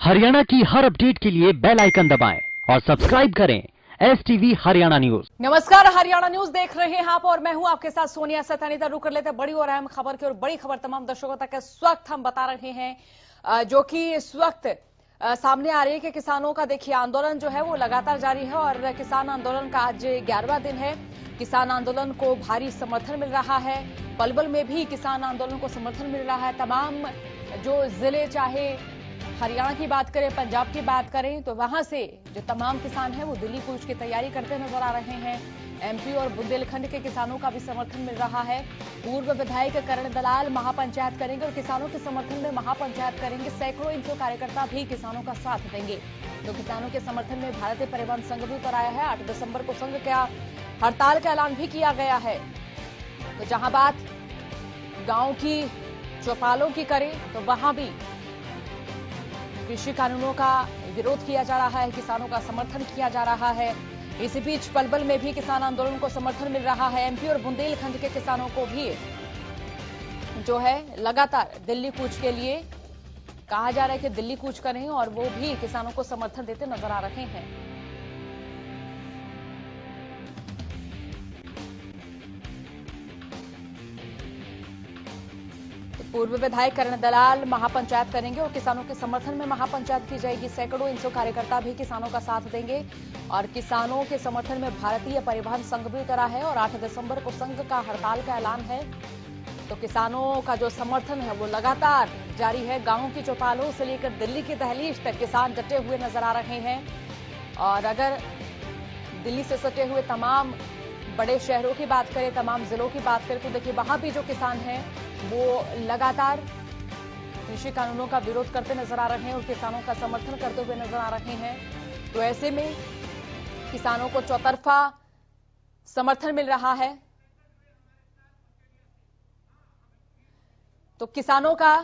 हरियाणा की हर अपडेट के लिए बेल आइकन दबाएं और सब्सक्राइब करें STV हरियाणा न्यूज। नमस्कार, हरियाणा न्यूज देख रहे हैं आप और मैं हूं आपके साथ सोनिया सैतानी। रुक कर लेते हैं बड़ी और अहम खबर की, और बड़ी खबर तमाम दर्शकों तक इस वक्त हम बता रहे हैं जो कि इस वक्त सामने आ रही है कि किसानों का देखिए आंदोलन जो है वो लगातार जारी है और किसान आंदोलन का आज 11वां दिन है। किसान आंदोलन को भारी समर्थन मिल रहा है। पलवल में भी किसान आंदोलन को समर्थन मिल रहा है। तमाम जो जिले, चाहे हरियाणा की बात करें, पंजाब की बात करें, तो वहां से जो तमाम किसान हैं वो दिल्ली कूच की तैयारी करते नजर आ रहे हैं। MP और बुंदेलखंड के किसानों का भी समर्थन मिल रहा है। पूर्व विधायक करण दलाल महापंचायत करेंगे और किसानों के समर्थन में महापंचायत करेंगे। सैकड़ों इनके कार्यकर्ता भी किसानों का साथ देंगे। तो किसानों के समर्थन में भारतीय परिवहन संघ भी उतर आया है। 8 दिसंबर को संघ का हड़ताल का ऐलान भी किया गया है। तो जहां बात गांव की चौपालों की करें तो वहां भी कृषि कानूनों का विरोध किया जा रहा है, किसानों का समर्थन किया जा रहा है। इसी बीच पलवल में भी किसान आंदोलन को समर्थन मिल रहा है। MP और बुंदेलखंड के किसानों को भी जो है लगातार दिल्ली कूच के लिए कहा जा रहा है कि दिल्ली कूच करें, और वो भी किसानों को समर्थन देते नजर आ रहे हैं। पूर्व विधायक करण दलाल महापंचायत करेंगे और किसानों के समर्थन में महापंचायत की जाएगी। सैकड़ों इनसो कार्यकर्ता भी किसानों का साथ देंगे और किसानों के समर्थन में भारतीय परिवहन संघ भी उतरा है और 8 दिसंबर को संघ का हड़ताल का ऐलान है। तो किसानों का जो समर्थन है वो लगातार जारी है। गांवों की चौपालों से लेकर दिल्ली की दहलीज तक किसान डटे हुए नजर आ रहे हैं। और अगर दिल्ली से सटे हुए तमाम बड़े शहरों की बात करें, तमाम जिलों की बात करें, तो देखिए वहां भी जो किसान हैं वो लगातार कृषि कानूनों का विरोध करते नजर आ रहे हैं और किसानों का समर्थन करते हुए नजर आ रहे हैं। तो ऐसे में किसानों को चौतरफा समर्थन मिल रहा है। तो किसानों का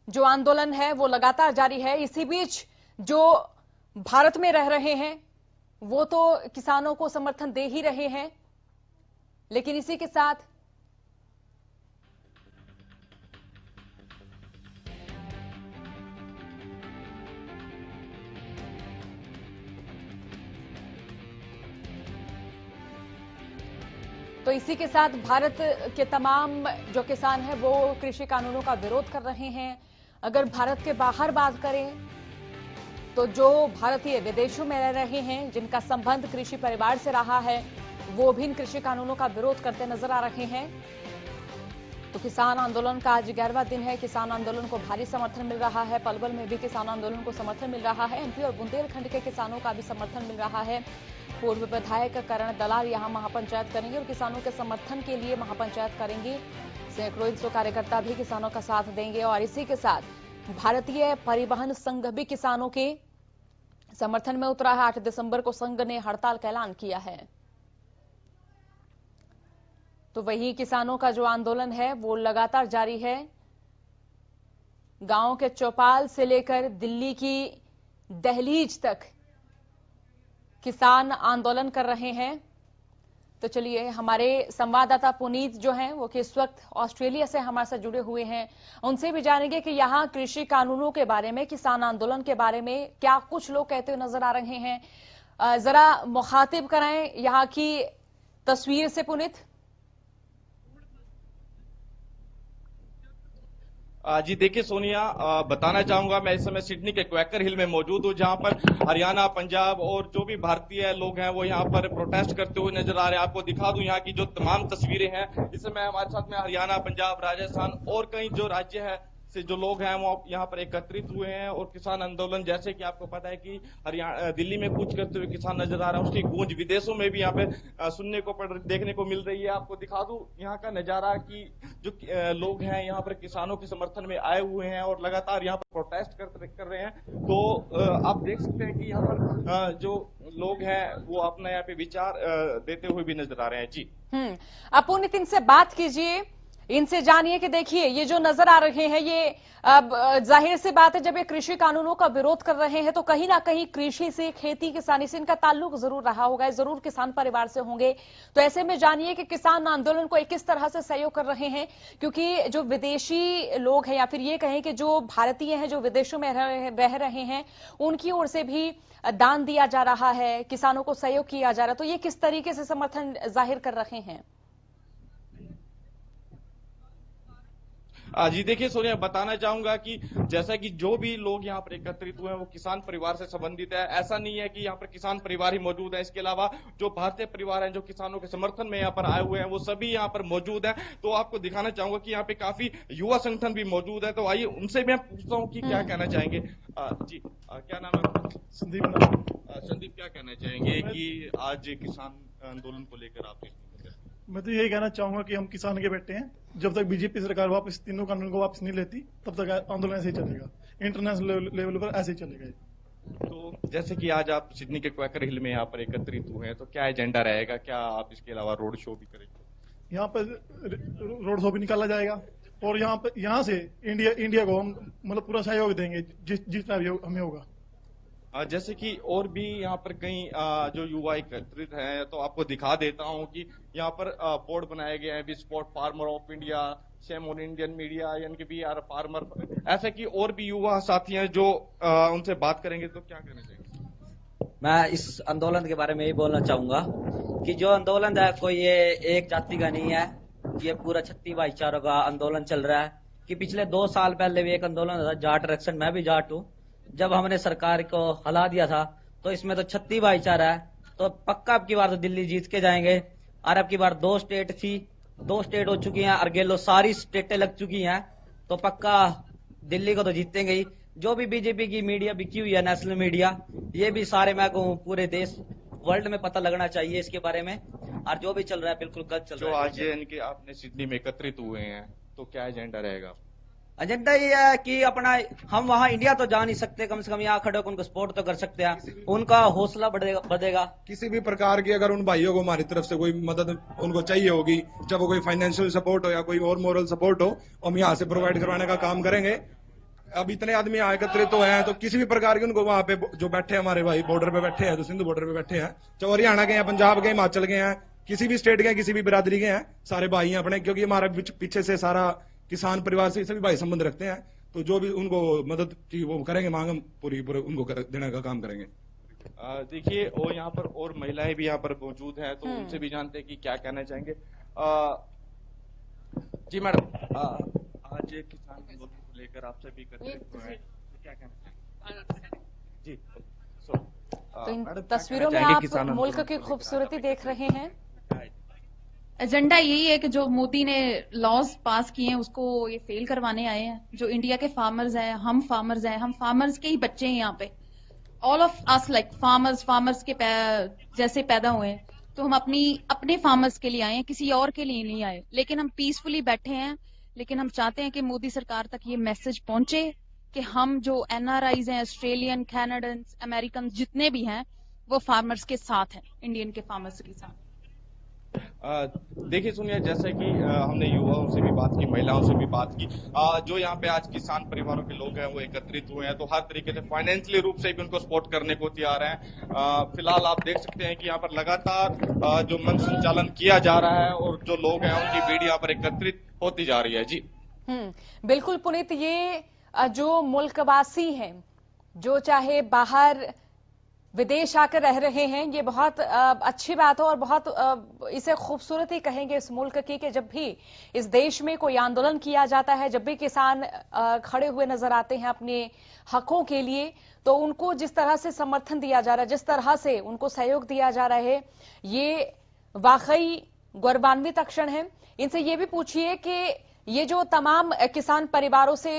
जो आंदोलन है वो लगातार जारी है। इसी बीच जो भारत में रह रहे हैं वो तो किसानों को समर्थन दे ही रहे हैं, लेकिन इसी के साथ भारत के तमाम जो किसान हैं वो कृषि कानूनों का विरोध कर रहे हैं। अगर भारत के बाहर बात करें तो जो भारतीय विदेशों में रह रहे हैं, जिनका संबंध कृषि परिवार से रहा है, वो भी इन कृषि कानूनों का विरोध करते नजर आ रहे हैं। तो किसान आंदोलन का आज 11वां दिन है। किसान आंदोलन को भारी समर्थन मिल रहा है। पलवल में भी किसान आंदोलन को समर्थन मिल रहा है। MP और बुंदेलखंड के किसानों का भी समर्थन मिल रहा है। पूर्व विधायक करण दलाल यहां महापंचायत करेंगे और किसानों के समर्थन के लिए महापंचायत करेंगे। सैकड़ों इनसो कार्यकर्ता भी किसानों का साथ देंगे और इसी के साथ भारतीय परिवहन संघ भी किसानों के समर्थन में उतरा है। 8 दिसंबर को संघ ने हड़ताल का ऐलान किया है। तो वही किसानों का जो आंदोलन है वो लगातार जारी है। गांव के चौपाल से लेकर दिल्ली की दहलीज तक किसान आंदोलन कर रहे हैं। तो चलिए, हमारे संवाददाता पुनीत जो हैं वो कि इस वक्त ऑस्ट्रेलिया से हमारे साथ जुड़े हुए हैं, उनसे भी जानेंगे कि यहाँ कृषि कानूनों के बारे में, किसान आंदोलन के बारे में क्या कुछ लोग कहते हुए नजर आ रहे हैं। जरा मुखातिब कराएं यहाँ की तस्वीर से पुनीत। जी देखिए सोनिया, बताना चाहूंगा मैं इस समय सिडनी के क्वैकर हिल में मौजूद हूं, जहां पर हरियाणा, पंजाब और जो भी भारतीय लोग हैं वो यहां पर प्रोटेस्ट करते हुए नजर आ रहे हैं। आपको दिखा दूं यहाँ की जो तमाम तस्वीरें हैं। इस समय हमारे साथ में हरियाणा, पंजाब, राजस्थान और कई जो राज्य है से जो लोग हैं वो यहाँ पर एकत्रित हुए हैं और किसान आंदोलन, जैसे कि आपको पता है कि हरियाणा, दिल्ली में कूच करते हुए किसान नजर आ रहा है, उसकी गूंज विदेशों में भी यहाँ पे सुनने को देखने को मिल रही है। आपको दिखा दूं यहाँ का नजारा कि जो लोग हैं यहाँ पर किसानों के समर्थन में आए हुए हैं और लगातार यहाँ पर प्रोटेस्ट कर रहे हैं। तो आप देख सकते हैं कि यहाँ पर जो लोग हैं वो अपना यहाँ पे विचार देते हुए भी नजर आ रहे हैं। जी आप पुनीत इनसे बात कीजिए। इनसे जानिए कि देखिए ये जो नजर आ रहे हैं ये जाहिर सी बात है, जब ये कृषि कानूनों का विरोध कर रहे हैं तो कहीं ना कहीं कृषि से, खेती किसानी से इनका ताल्लुक जरूर रहा होगा, जरूर किसान परिवार से होंगे। तो ऐसे में जानिए कि किसान आंदोलन को किस तरह से सहयोग कर रहे हैं, क्योंकि जो विदेशी लोग हैं या फिर ये कहें कि जो भारतीय हैं जो विदेशों में रह रहे हैं, उनकी ओर से भी दान दिया जा रहा है, किसानों को सहयोग किया जा रहा है। तो ये किस तरीके से समर्थन जाहिर कर रहे हैं? जी देखिए सोनिया, बताना चाहूंगा कि जैसा कि जो भी लोग यहाँ पर एकत्रित हुए हैं वो किसान परिवार से संबंधित है। ऐसा नहीं है कि यहाँ पर किसान परिवार ही मौजूद है, इसके अलावा जो भारतीय परिवार हैं जो किसानों के समर्थन में यहाँ पर आए हुए हैं वो सभी यहाँ पर मौजूद है। तो आपको दिखाना चाहूंगा कि यहाँ पे काफी युवा संगठन भी मौजूद है। तो आइए उनसे मैं पूछता हूँ कि क्या कहना चाहेंगे। जी क्या नाम है? संदीप, क्या कहना चाहेंगे कि आज किसान आंदोलन को लेकर आप? मैं तो यही कहना चाहूंगा कि हम किसान के बैठे हैं, जब तक बीजेपी सरकार वापस तीनों कानून को वापस नहीं लेती तब तक आंदोलन ऐसे ही चलेगा, इंटरनेशनल लेवल पर ऐसे ही चलेगा। तो जैसे कि आज आप सिडनी के क्वैकर हिल में यहाँ पर एकत्रित हुए हैं, तो क्या एजेंडा रहेगा? क्या आप इसके अलावा रोड शो भी करेंगे? यहाँ पर रोड शो भी निकाला जाएगा और यहाँ से इंडिया को हम मतलब पूरा सहयोग देंगे जितना भी हमें होगा। जैसे कि और भी यहाँ पर कई जो युवा एकत्रित हैं, तो आपको दिखा देता हूँ कि यहाँ पर बोर्ड बनाए गए हैं, we support farmer of India, shame on Indian media, यानी कि वी आर फार्मर। ऐसे कि और भी युवा साथी हैं जो उनसे बात करेंगे। तो क्या कहना चाहिए? मैं इस आंदोलन के बारे में यही बोलना चाहूंगा कि जो आंदोलन है कोई ये एक जाति का नहीं है, ये पूरा छत्ती भाईचारों का आंदोलन चल रहा है। कि पिछले 2 साल पहले भी एक आंदोलन था, जाट आरक्षण, मैं भी जाट हूँ, जब हमने सरकार को हला दिया था। तो इसमें तो छत्ती भाईचारा है, तो पक्का अब की बार तो दिल्ली जीत के जाएंगे। और अब की बार 2 स्टेट थी, 2 स्टेट हो चुकी हैं, अर्गेलो सारी स्टेटें लग चुकी हैं, तो पक्का दिल्ली को तो जीतेंगे ही। जो भी बीजेपी की मीडिया बिकी हुई है, नेशनल मीडिया, ये भी सारे मैं कहूँ पूरे देश वर्ल्ड में पता लगना चाहिए इसके बारे में। और जो भी चल रहा है बिल्कुल गलत चल रहा है। जो आज इनके आपने सिडनी में एकत्रित हुए हैं, तो क्या एजेंडा रहेगा? एजेंडा ये है कि अपना हम वहाँ इंडिया तो जा नहीं सकते, कम से कम यहाँ खड़े होकर उनको सपोर्ट तो कर सकते हैं, उनका हौसला बढ़ेगा। किसी भी प्रकार की अगर उन भाइयों को हमारी तरफ से कोई मदद उनको चाहिए होगी, चाहे वो कोई फाइनेंशियल सपोर्ट हो या कोई और मोरल सपोर्ट हो, हम यहाँ से प्रोवाइड करवाने का काम करेंगे। अब इतने आदमी यहाँ एकत्रित तो हैं, तो किसी भी प्रकार की उनको वहाँ पे जो बैठे हैं हमारे भाई बॉर्डर पे बैठे हैं, जो सिंधु बॉर्डर पे बैठे हैं, चाहे हरियाणा के हैं, पंजाब के, हिमाचल के हैं, किसी भी स्टेट के, किसी भी बिरादरी के हैं, सारे भाई हैं अपने। क्योंकि हमारा पीछे से सारा किसान परिवार से सभी भाई संबंध रखते हैं, तो जो भी उनको मदद की वो करेंगे, मांग हम पूरी उनको देने का काम करेंगे। देखिए और यहाँ पर और महिलाएं भी यहाँ पर मौजूद हैं, तो उनसे भी जानते हैं कि क्या कहना चाहेंगे। जी मैडम, आज किसान आंदोलन को लेकर आप सभी एकत्रित हुए हैं, तो क्या कहना चाहेंगे? जी तो इन तस्वीरों में आप मुल्क की खूबसूरती देख रहे हैं। एजेंडा यही है कि जो मोदी ने लॉज पास किए हैं उसको ये फेल करवाने आए हैं। जो इंडिया के फार्मर्स हैं, हम फार्मर्स के ही बच्चे हैं यहाँ पे। All of us like farmers के जैसे पैदा हुए हैं, तो हम अपने फार्मर्स के लिए आए हैं, किसी और के लिए नहीं आए। लेकिन हम पीसफुली बैठे हैं, लेकिन हम चाहते हैं कि मोदी सरकार तक ये मैसेज पहुंचे कि हम जो NRIs हैं, ऑस्ट्रेलियन, कैनेडियन, अमेरिकन जितने भी हैं, वो फार्मर्स के साथ हैं, इंडियन के फार्मर्स के साथ। देखिए सुनिए, जैसे कि हमने युवाओं से भी बात की, महिलाओं से भी बात की, जो यहाँ पे आज किसान परिवारों के लोग हैं वो एकत्रित हुए हैं, तो हर तरीके से फाइनेंशियली रूप से भी उनको सपोर्ट करने को तैयार हैं। फिलहाल आप देख सकते हैं कि यहाँ पर लगातार जो मंच संचालन किया जा रहा है और जो लोग हैं उनकी भीड़ यहाँ पर एकत्रित होती जा रही है। जी बिल्कुल पुनीत, ये जो मुल्कवासी हैं, जो चाहे बाहर विदेश आकर रह रहे हैं, ये बहुत अच्छी बात है और बहुत इसे खूबसूरती कहेंगे इस मुल्क की कि जब भी इस देश में कोई आंदोलन किया जाता है, जब भी किसान खड़े हुए नजर आते हैं अपने हकों के लिए, तो उनको जिस तरह से समर्थन दिया जा रहा है, जिस तरह से उनको सहयोग दिया जा रहा है, ये वाकई गौरवान्वित क्षण है। इनसे ये भी पूछिए कि ये जो तमाम किसान परिवारों से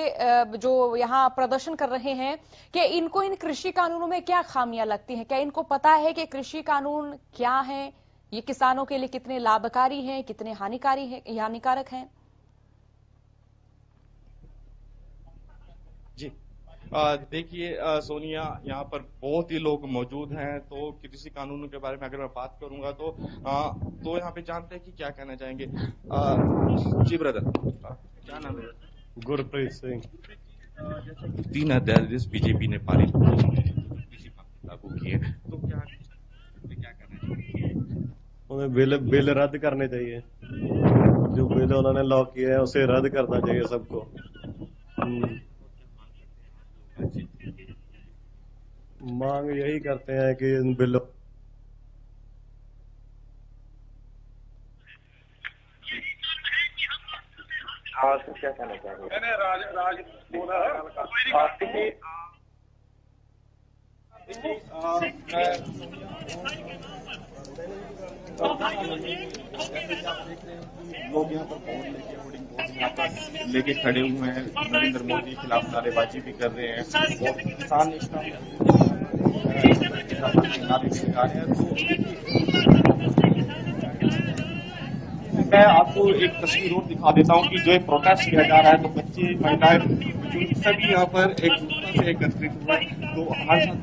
जो यहाँ प्रदर्शन कर रहे हैं, कि इनको इन कृषि कानूनों में क्या खामियां लगती हैं? क्या इनको पता है कि कृषि कानून क्या है, ये किसानों के लिए कितने लाभकारी हैं, कितने हानिकारक हैं? जी देखिए सोनिया, यहाँ पर बहुत ही लोग मौजूद हैं, तो कृषि कानूनों के बारे में अगर मैं बात करूंगा तो यहाँ पे जानते हैं कि क्या कहना चाहेंगे। जी ब्रदर, क्या नाम है? गुरप्रीत सिंह। जैसे कि 3 अध्यादेश बीजेपी ने पारित कृषि कानून लागू किए, तो क्या कहना चाहेंगे? उन्हें बिल रद्द करने चाहिए। जो बिल उन्होंने लॉ किया है उसे रद्द करना चाहिए सबको। मांग यही करते हैं कि इन बिलों तो क्या कहना चाहेंगे? लोग यहाँ पर बोर्ड लेके होर्डिंग बोर्ड यहाँ पर लेके खड़े हुए हैं, नरेंद्र मोदी के खिलाफ नारेबाजी भी कर रहे हैं और किसान मैं आपको एक तस्वीर और दिखा देता हूँ कि जो एक प्रोटेस्ट किया जा रहा है, तो बच्चे, महिलाएं, बुजुर्ग सभी यहाँ पर एकजुटता से एकत्रित हुए। तो हमारे साथ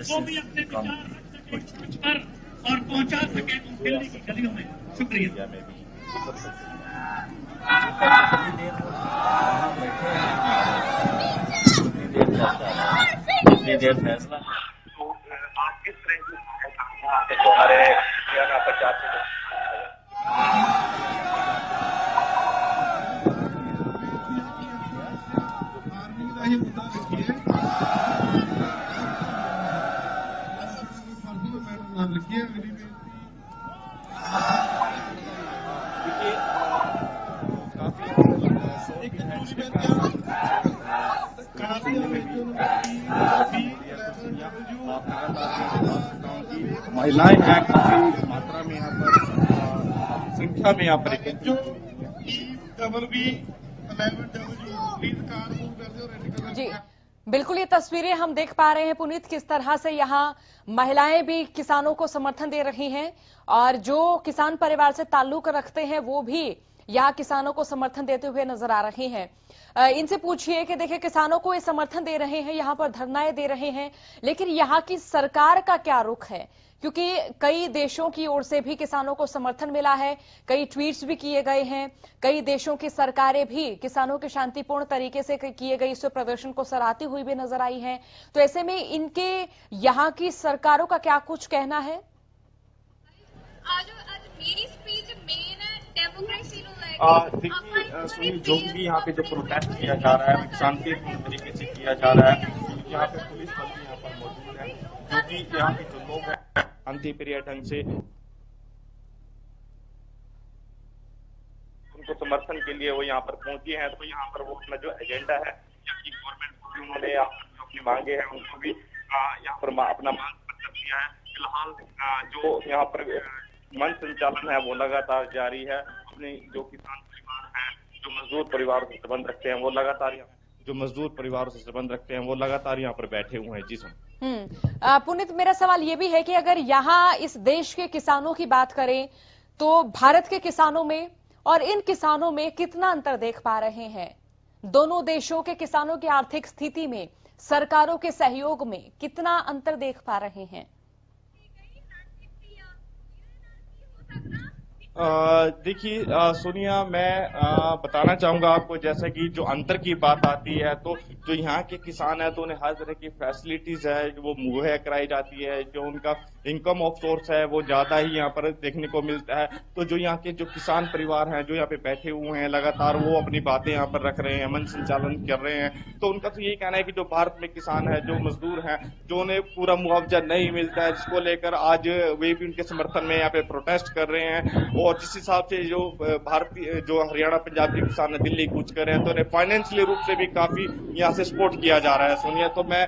वो भी अपने विचार पर और पहुंचा सके दिल्ली की गलियों में। शुक्रिया। इतनी देर फैसला तो आप किस तरह की हमारे हरियाणा पंजाब से महिलाएं हैं, काफी मात्रा में यहाँ पर संख्या में यहाँ पर जी बिल्कुल, ये तस्वीरें हम देख पा रहे हैं पुनीत, किस तरह से यहाँ महिलाएं भी किसानों को समर्थन दे रही हैं और जो किसान परिवार से ताल्लुक रखते हैं वो भी यहाँ किसानों को समर्थन देते हुए नजर आ रहे हैं। इनसे पूछिए कि देखिए, किसानों को ये समर्थन दे रहे हैं, यहाँ पर धरनाएं दे रहे हैं, लेकिन यहाँ की सरकार का क्या रुख है? क्योंकि कई देशों की ओर से भी किसानों को समर्थन मिला है, कई ट्वीट्स भी किए गए हैं, कई देशों की सरकारें भी किसानों के शांतिपूर्ण तरीके से किए गए इस प्रदर्शन को सराहती हुई भी नजर आई हैं। तो ऐसे में इनके यहाँ की सरकारों का क्या कुछ कहना है? मेरी स्पीच मेन है डेमोक्रेसी देखिए, जो भी यहाँ पे जो प्रोटेस्ट किया जा रहा है शांतिपूर्ण तरीके से किया जा रहा है। यहाँ पे पुलिस बल भी यहाँ पर मौजूद है, क्योंकि यहाँ के जो लोग हैं शांतिप्रिय ढंग से उनको समर्थन के लिए वो यहाँ पर पहुंचे हैं। तो यहाँ पर वो अपना जो एजेंडा है यहाँ की गवर्नमेंट को भी उन्होंने अपनी मांगे हैं उनको भी यहाँ पर अपना मांग पत्र दिया है। फिलहाल जो यहाँ पर मंच संचालन है वो लगातार जारी है। अपने जो किसान परिवार हैं, जो मजदूर परिवारों से संबंध रखते हैं, वो लगातार यहाँ पर बैठे हुए हैं। जी सुन पुनीत, मेरा सवाल ये भी है कि अगर यहाँ इस देश के किसानों की बात करें तो भारत के किसानों में और इन किसानों में कितना अंतर देख पा रहे हैं? दोनों देशों के किसानों की आर्थिक स्थिति में, सरकारों के सहयोग में कितना अंतर देख पा रहे हैं? देखिए सोनिया, मैं बताना चाहूंगा आपको, जैसा कि जो अंतर की बात आती है तो जो यहाँ के किसान है तो उन्हें हर तरह की फैसिलिटीज है वो मुहैया कराई जाती है। जो उनका इनकम ऑफ सोर्स है वो ज्यादा ही यहाँ पर देखने को मिलता है। तो जो यहाँ के जो किसान परिवार हैं जो यहाँ पे बैठे हुए हैं, लगातार वो अपनी बातें यहाँ पर रख रहे हैं, मंच संचालन कर रहे हैं। तो उनका तो यही कहना है कि जो भारत में किसान है, जो मजदूर हैं, जो उन्हें पूरा मुआवजा नहीं मिलता है, जिसको लेकर आज वे भी उनके समर्थन में यहाँ पे प्रोटेस्ट कर रहे हैं। और जिस हिसाब से जो भारतीय जो हरियाणा पंजाब के किसान है दिल्ली कूच कर रहे हैं, तो उन्हें फाइनेंशियली रूप से भी काफी यहाँ से सपोर्ट किया जा रहा है। सोनिया, तो मैं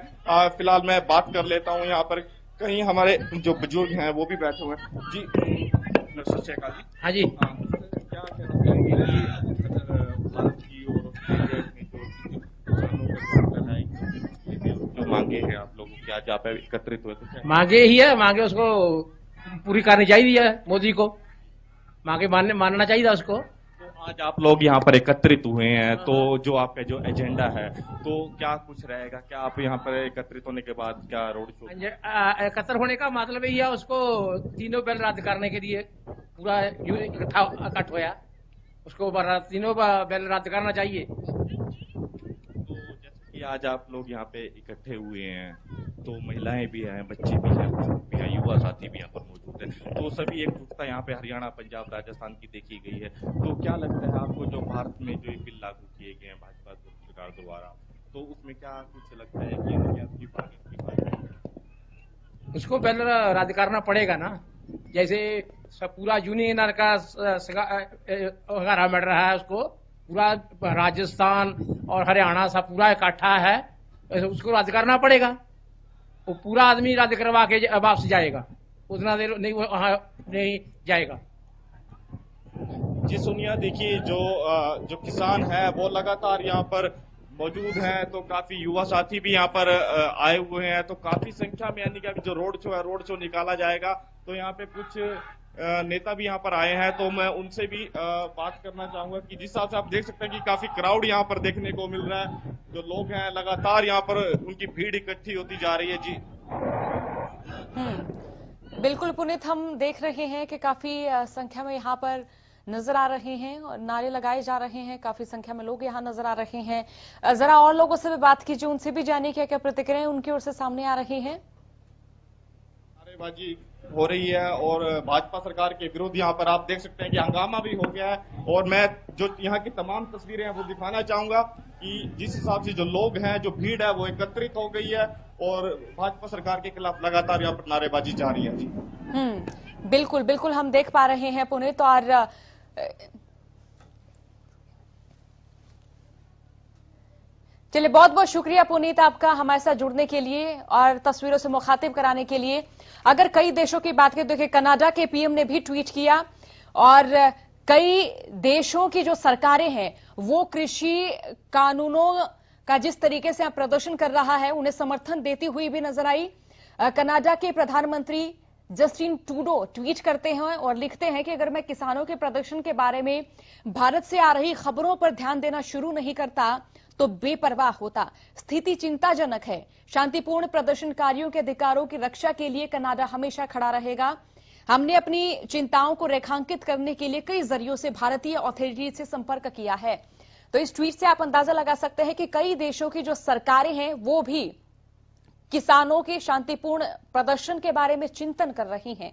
फिलहाल मैं बात कर लेता हूँ, यहाँ पर कहीं हमारे जो बुजुर्ग हैं वो भी बैठे हुए हैं। जी सत श्री अकाल जी। हाँ जी, क्या भारत की और ऑस्ट्रेलिया में जो किसानों का है जो मांगे हैं आप लोगों की आज आप एकत्रित हुए, तो क्या मांगे ही है, मांगे उसको पूरी करनी चाहिए मोदी को, मांगे मानना चाहिए उसको। तो आज आप लोग यहाँ पर एकत्रित हुए हैं, तो जो आपका जो एजेंडा है तो क्या कुछ रहेगा, क्या आप यहाँ पर एकत्रित होने के बाद क्या रोड शो? एकत्र होने का मतलब यही है उसको तीनों बिल रद्द करने के लिए पूरा इकट्ठा होया, उसको तीनों बिल रद्द करना चाहिए। तो जैसे कि आज आप लोग यहाँ पे इकट्ठे हुए हैं, तो महिलाएं भी हैं, बच्चे भी हैं, बुजुर्ग भी हैं, युवा साथी भी यहाँ पर मौजूद है, तो सभी एकजुटता यहाँ पे हरियाणा, पंजाब, राजस्थान की देखी गई है। तो क्या लगता है आपको जो भारत में जो बिल लागू किए गए हैं भाजपा सरकार द्वारा, तो उसमें क्या कुछ लगता है कि उसको बिल रद्द करना पड़ेगा ना? जैसे सब पूरा यूनियन का मिल रहा है, उसको पूरा राजस्थान और हरियाणा सब पूरा इकट्ठा है, उसको रद्द करना पड़ेगा। वो पूरा आदमी रद्द करवा के वापस जाएगा, उतना देर नहीं जाएगा। जी सोनिया, देखिए जो किसान है वो लगातार यहाँ पर मौजूद हैं, तो काफी युवा साथी भी यहाँ पर आए हुए हैं, तो काफी संख्या में यानी कि जो रोड शो निकाला जाएगा, तो यहाँ पे कुछ नेता भी यहाँ पर आए हैं, तो मैं उनसे भी बात करना चाहूंगा कि जिस हिसाब से आप देख सकते हैं कि काफी क्राउड यहाँ पर देखने को मिल रहा है, जो लोग हैं लगातार यहाँ पर उनकी भीड़ इकट्ठी होती जा रही है। जी बिल्कुल पुनीत, हम देख रहे हैं कि काफी संख्या में यहाँ पर नजर आ रहे हैं और नारे लगाए जा रहे हैं, काफी संख्या में लोग यहाँ नजर आ रहे हैं। जरा और लोगों से भी बात कीजिए, उनसे भी जानिए क्या क्या प्रतिक्रियाएं उनकी ओर से सामने आ रही हैं। नारेबाजी हो रही है और भाजपा सरकार के विरुद्ध यहाँ पर आप देख सकते हैं कि हंगामा भी हो गया है, और मैं जो यहाँ की तमाम तस्वीरें हैं वो दिखाना चाहूंगा कि जिस हिसाब से जो लोग हैं, जो भीड़ है वो एकत्रित हो गई है और भाजपा सरकार के खिलाफ लगातार यहाँ पर नारेबाजी जारी है। जी बिल्कुल बिल्कुल, हम देख पा रहे हैं पुनीत। और चलिए, बहुत बहुत शुक्रिया पुनीत आपका हमारे साथ जुड़ने के लिए और तस्वीरों से मुखातिब कराने के लिए। अगर कई देशों की बात करें, देखिए कनाडा के पीएम ने भी ट्वीट किया और कई देशों की जो सरकारें हैं वो कृषि कानूनों का जिस तरीके से प्रदर्शन कर रहा है उन्हें समर्थन देती हुई भी नजर आई। कनाडा के प्रधानमंत्री जस्टिन ट्रूडो ट्वीट करते हैं और लिखते हैं कि अगर मैं किसानों के प्रदर्शन के बारे में भारत से आ रही खबरों पर ध्यान देना शुरू नहीं करता तो बेपरवाह होता। स्थिति चिंताजनक है। शांतिपूर्ण प्रदर्शनकारियों के अधिकारों की रक्षा के लिए कनाडा हमेशा खड़ा रहेगा। हमने अपनी चिंताओं को रेखांकित करने के लिए कई जरियों से भारतीय अथॉरिटी से संपर्क किया है। तो इस ट्वीट से आप अंदाजा लगा सकते हैं कि कई देशों की जो सरकारें हैं वो भी किसानों के शांतिपूर्ण प्रदर्शन के बारे में चिंतन कर रही हैं।